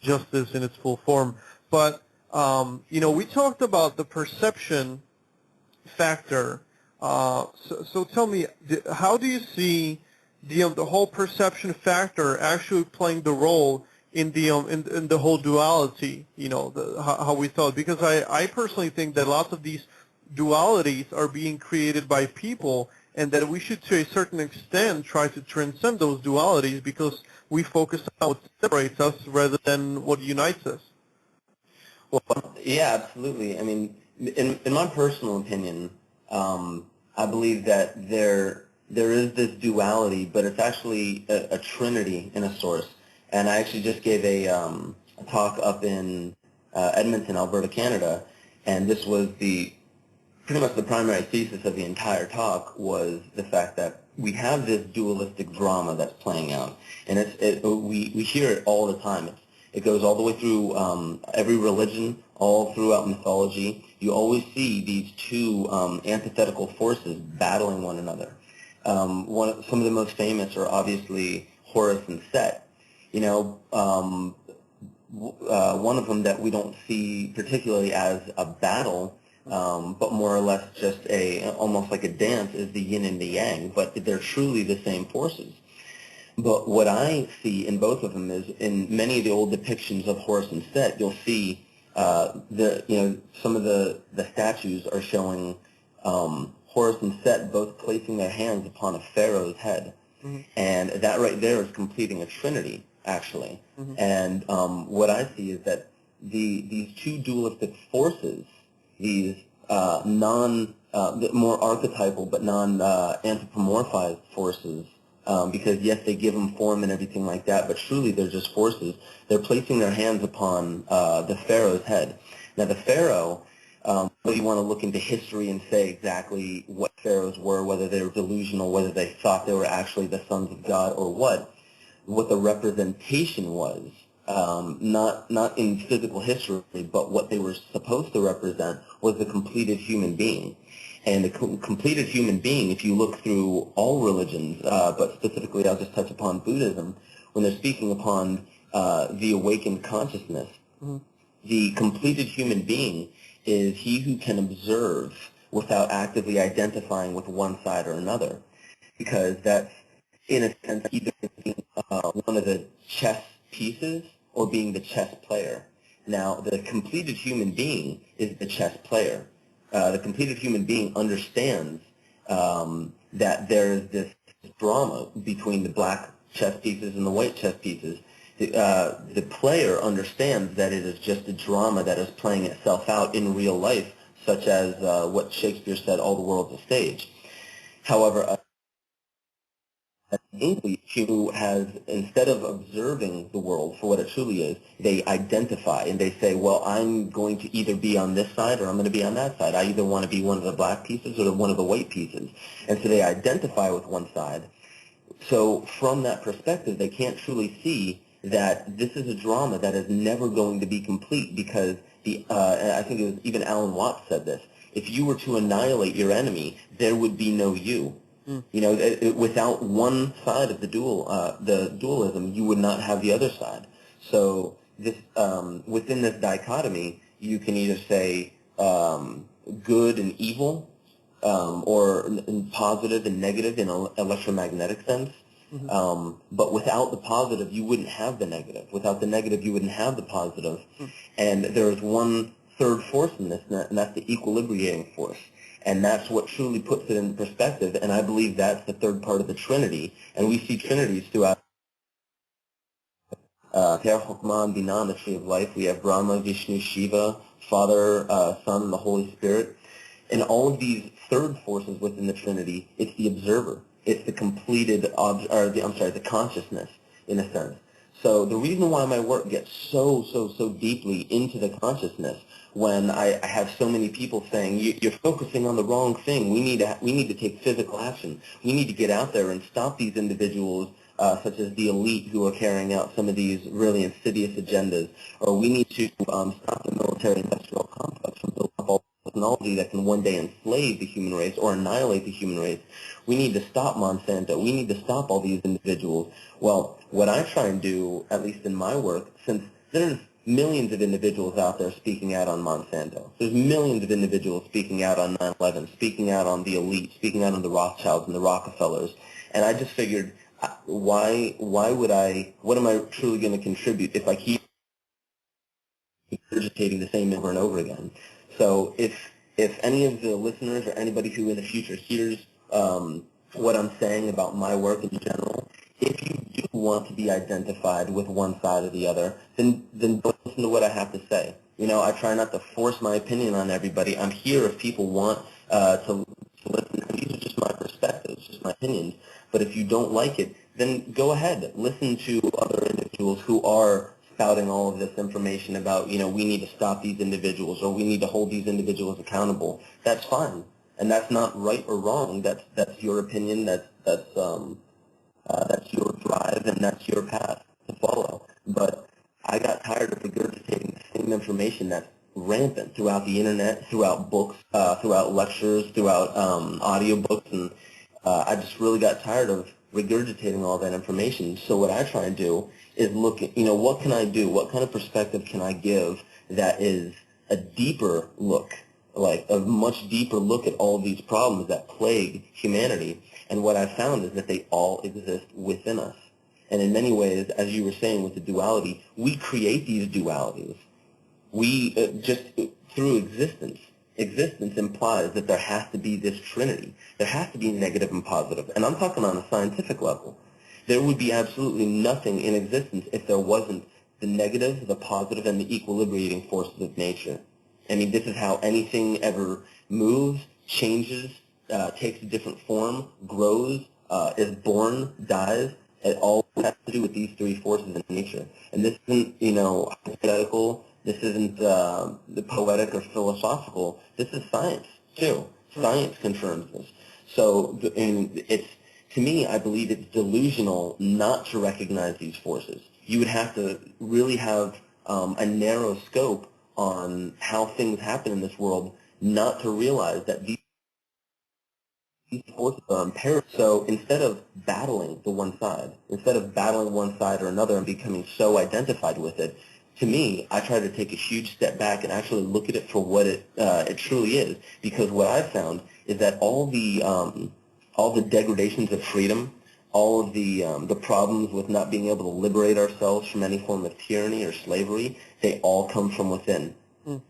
justice in its full form. But we talked about the perception factor. So tell me, how do you see the whole perception factor actually playing the role in the whole duality? How we thought, because I personally think that lots of these dualities are being created by people, and that we should, to a certain extent, try to transcend those dualities because we focus on what separates us rather than what unites us. Well, yeah, absolutely. I mean, in my personal opinion, I believe that there is this duality, but it's actually a trinity in a source. And I actually just gave a talk up in Edmonton, Alberta, Canada, and this was pretty much the primary thesis of the entire talk was the fact that we have this dualistic drama that's playing out, and we hear it all the time. It goes all the way through every religion, all throughout mythology. You always see these two antithetical forces battling one another. Some of the most famous are obviously Horus and Set. One of them that we don't see particularly as a battle, but more or less just almost like a dance, is the yin and the yang, but they're truly the same forces. But what I see in both of them is, in many of the old depictions of Horus and Set, you'll see some of the statues are showing Horus and Set both placing their hands upon a pharaoh's head, and that right there is completing a trinity, actually. And what I see is that these two dualistic forces, these more archetypal but non-anthropomorphized forces, because yes, they give them form and everything like that, but truly they're just forces. They're placing their hands upon the pharaoh's head. Now the pharaoh, whether you want to look into history and say exactly what pharaohs were, whether they were delusional, whether they thought they were actually the sons of God, or what the representation was, not in physical history, but what they were supposed to represent was the completed human being. And the completed human being, if you look through all religions, but specifically I'll just touch upon Buddhism, when they're speaking upon the awakened consciousness, the completed human being is he who can observe without actively identifying with one side or another, because that's, in a sense, either being one of the chess pieces or being the chess player. Now, the completed human being is the chess player. The completed human being understands that there is this drama between the black chess pieces and the white chess pieces. The player understands that it is just a drama that is playing itself out in real life, such as what Shakespeare said, all the world's a stage. However, who has, instead of observing the world for what it truly is, they identify and they say, well, I'm going to either be on this side or I'm going to be on that side. I either want to be one of the black pieces or one of the white pieces. And so they identify with one side. So from that perspective, they can't truly see that this is a drama that is never going to be complete, because I think it was even Alan Watts said this, if you were to annihilate your enemy, there would be no you. Without one side of the dualism, you would not have the other side. So this, within this dichotomy, you can either say good and evil, or positive and negative in an electromagnetic sense. But without the positive, you wouldn't have the negative. Without the negative, you wouldn't have the positive. And there is one third force in this, and that's the equilibrating force. And that's what truly puts it in perspective, and I believe that's the third part of the Trinity. And we see Trinities throughout Ter Chokmah Binah, the Tree of Life. We have Brahma, Vishnu, Shiva, Father, Son, and the Holy Spirit. And all of these third forces within the Trinity, it's the observer. It's the completed, the consciousness, in a sense. So the reason why my work gets so deeply into the consciousness, when I have so many people saying, you're focusing on the wrong thing, we need to take physical action. We need to get out there and stop these individuals, such as the elite, who are carrying out some of these really insidious agendas, or we need to stop the military-industrial complex from building up all technology that can one day enslave the human race or annihilate the human race. We need to stop Monsanto. We need to stop all these individuals. Well, what I try and do, at least in my work, since there's millions of individuals out there speaking out on Monsanto. There's millions of individuals speaking out on 9/11, speaking out on the elite, speaking out on the Rothschilds and the Rockefellers. And I just figured, why would what am I truly going to contribute if I keep regurgitating the same over and over again? So if any of the listeners or anybody who in the future hears what I'm saying about my work in general, if you do want to be identified with one side or the other, then don't listen to what I have to say. You know, I try not to force my opinion on everybody. I'm here if people want to listen. These are just my perspectives, just my opinions. But if you don't like it, then go ahead. Listen to other individuals who are spouting all of this information about, you know, we need to stop these individuals or we need to hold these individuals accountable. That's fine. And that's not right or wrong. That's your opinion. That's your drive, and that's your path to follow. But I got tired of regurgitating the same information that's rampant throughout the internet, throughout books, throughout lectures, throughout audiobooks, and I just really got tired of regurgitating all that information. So what I try and do is look at, you know, what can I do? What kind of perspective can I give that is a deeper look, like a much deeper look at all these problems that plague humanity? And what I found is that they all exist within us. And in many ways, as you were saying with the duality, we create these dualities. We just through existence. Existence implies that there has to be this trinity. There has to be negative and positive. And I'm talking on a scientific level. There would be absolutely nothing in existence if there wasn't the negative, the positive, and the equilibrating forces of nature. I mean, this is how anything ever moves, changes, takes a different form, grows, is born, dies. It all has to do with these three forces in nature. And this isn't, you know, hypothetical. This isn't the poetic or philosophical. This is science, too. Science confirms this. So it's, to me, I believe it's delusional not to recognize these forces. You would have to really have a narrow scope on how things happen in this world not to realize that these forces are imperative. So instead of battling the one side, instead of battling one side or another and becoming so identified with it, to me, I try to take a huge step back and actually look at it for what it truly is. Because what I've found is that all the degradations of freedom, all of the problems with not being able to liberate ourselves from any form of tyranny or slavery, they all come from within.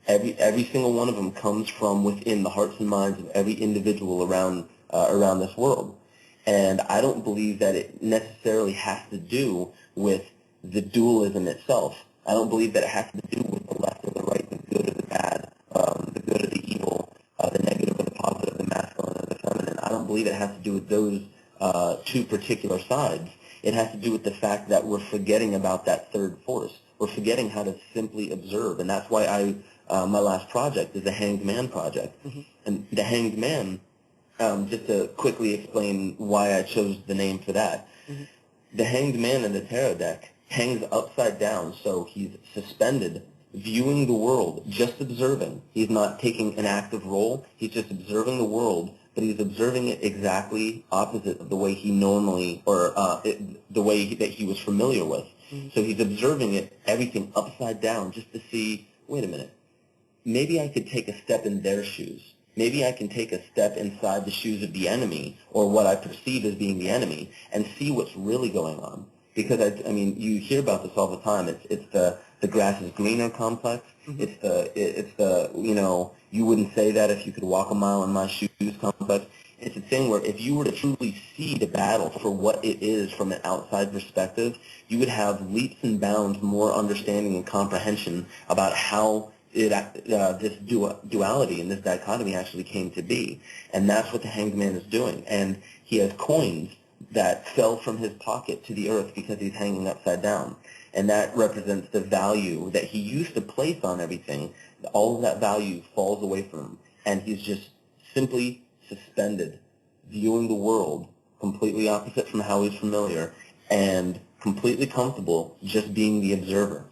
Every single one of them comes from within the hearts and minds of every individual around this world. And I don't believe that it necessarily has to do with the dualism itself. I don't believe that it has to do with the left or the right, the good or the bad, the good or the evil, the negative or the positive, the masculine or the feminine. I don't believe it has to do with those two particular sides. It has to do with the fact that we're forgetting about that third force. We're forgetting how to simply observe, and that's why my last project is the Hanged Man project. And the Hanged Man, just to quickly explain why I chose the name for that, the Hanged Man in the tarot deck hangs upside down, so he's suspended, viewing the world, just observing. He's not taking an active role. He's just observing the world, but he's observing it exactly opposite of the way he normally, or the way that he was familiar with. So he's observing it, everything upside down, just to see, wait a minute, maybe I could take a step in their shoes. Maybe I can take a step inside the shoes of the enemy, or what I perceive as being the enemy, and see what's really going on. Because, I mean, you hear about this all the time. It's the grass is greener complex. It's the, you know, you wouldn't say that if you could walk a mile in my shoes complex. It's a thing where if you were to truly see the battle for what it is from an outside perspective, you would have leaps and bounds more understanding and comprehension about how this duality and this dichotomy actually came to be. And that's what the Hanged Man is doing. And he has coins that fell from his pocket to the earth because he's hanging upside down. And that represents the value that he used to place on everything. All of that value falls away from him. And he's just simply suspended, viewing the world completely opposite from how he's familiar, and completely comfortable just being the observer.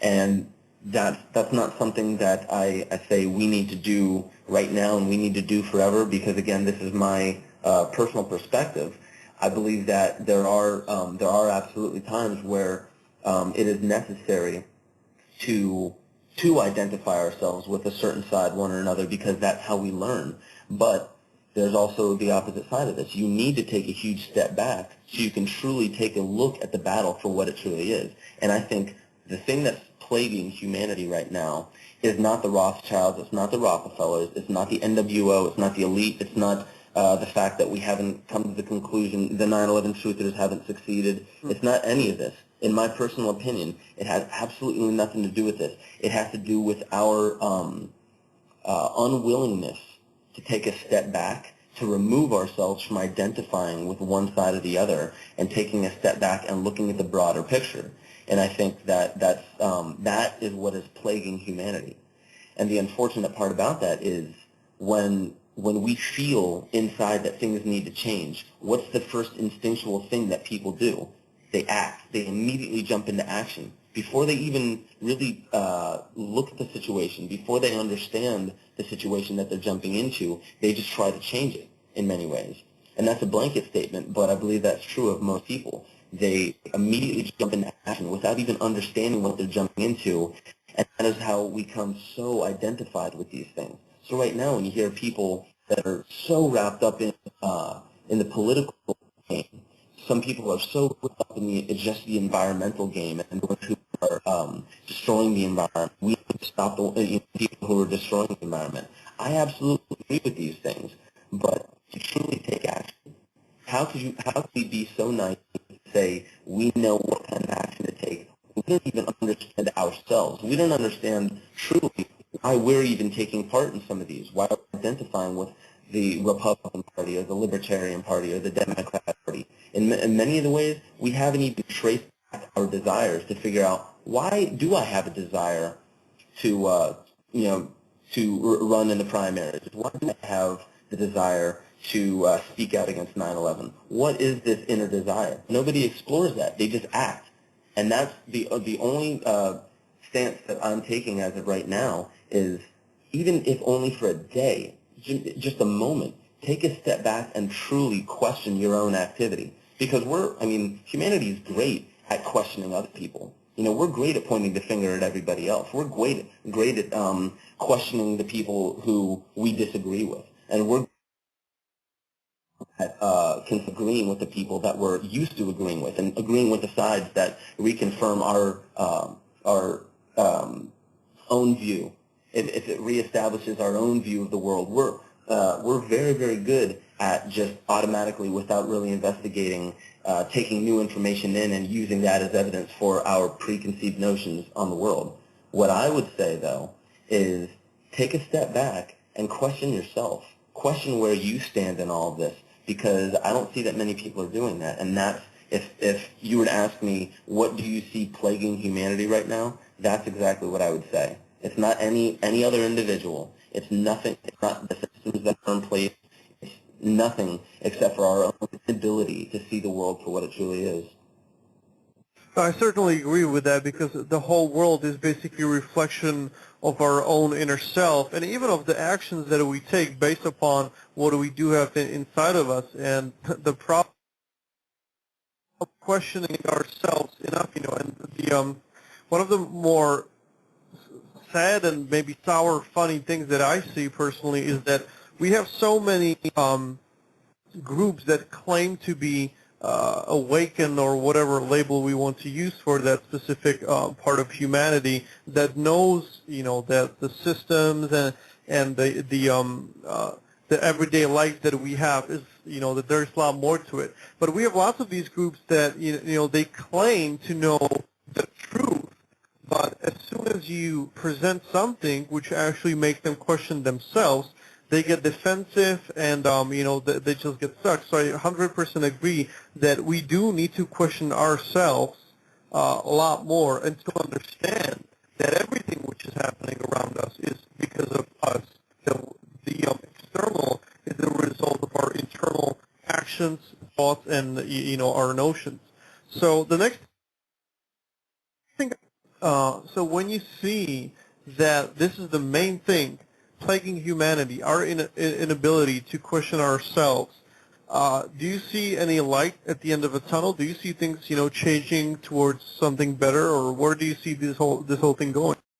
And that's not something that I say we need to do right now and we need to do forever, because again, this is my personal perspective. I believe that there are absolutely times where it is necessary to identify ourselves with a certain side, one or another, because that's how we learn. But there's also the opposite side of this. You need to take a huge step back so you can truly take a look at the battle for what it truly is. And I think the thing that's plaguing humanity right now is not the Rothschilds, it's not the Rockefellers, it's not the NWO, it's not the elite, it's not the fact that we haven't come to the conclusion, the 9/11 truthers haven't succeeded. It's not any of this. In my personal opinion, it has absolutely nothing to do with this. It has to do with our unwillingness to take a step back, to remove ourselves from identifying with one side or the other, and taking a step back and looking at the broader picture. And I think that that is what is plaguing humanity. And the unfortunate part about that is when we feel inside that things need to change, what's the first instinctual thing that people do? They act. They immediately jump into action. Before they even really look at the situation, before they understand the situation that they're jumping into, they just try to change it in many ways. And that's a blanket statement, but I believe that's true of most people. They immediately jump into action without even understanding what they're jumping into, and that is how we become so identified with these things. So right now, when you hear people that are so wrapped up in the political game, some people are so wrapped up in just the environmental game, and those who are destroying the environment. We need to stop the people who are destroying the environment. I absolutely agree with these things, but to truly take action, how could we be so naive to say we know what kind of action to take? We don't even understand ourselves. We don't understand truly why we're even taking part in some of these, why we're identifying with the Republican Party or the Libertarian Party or the Democrat Party. In many of the ways, we haven't even traced back our desires to figure out, why do I have a desire to run in the primaries? Why do I have the desire to speak out against 9/11? What is this inner desire? Nobody explores that. They just act. And that's the only stance that I'm taking as of right now is, even if only for a day, just a moment, take a step back and truly question your own activity. Because humanity is great at questioning other people. We're great at pointing the finger at everybody else. We're great at questioning the people who we disagree with. And we're at agreeing with the people that we're used to agreeing with, and agreeing with the sides that reconfirm our own view. If it reestablishes our own view of the world, we're very, very good at just automatically, without really investigating, taking new information in and using that as evidence for our preconceived notions on the world. What I would say, though, is take a step back and question yourself. Question where you stand in all of this, because I don't see that many people are doing that. And that's, if you were to ask me, what do you see plaguing humanity right now, that's exactly what I would say. It's not any other individual. It's nothing. It's not the systems that are in place. It's nothing except for our own ability to see the world for what it truly is. I certainly agree with that, because the whole world is basically a reflection of our own inner self, and even of the actions that we take based upon what we do have inside of us. And the problem of questioning ourselves enough, and the one of the more sad and maybe sour, funny things that I see personally is that we have so many groups that claim to be awakened, or whatever label we want to use for that specific part of humanity, that knows, that the systems and the everyday life that we have is, that there's a lot more to it. But we have lots of these groups that, they claim to know the truth, but as soon as you present something which actually makes them question themselves, they get defensive, and they just get stuck. So I 100% agree that we do need to question ourselves a lot more, and to understand that everything which is happening around us is because of us. The external is the result of our internal actions, thoughts, and our notions. So the next thing, so when you see that this is the main thing plaguing humanity, our inability to question ourselves, Do you see any light at the end of a tunnel? Do you see things, changing towards something better, or where do you see this whole thing going?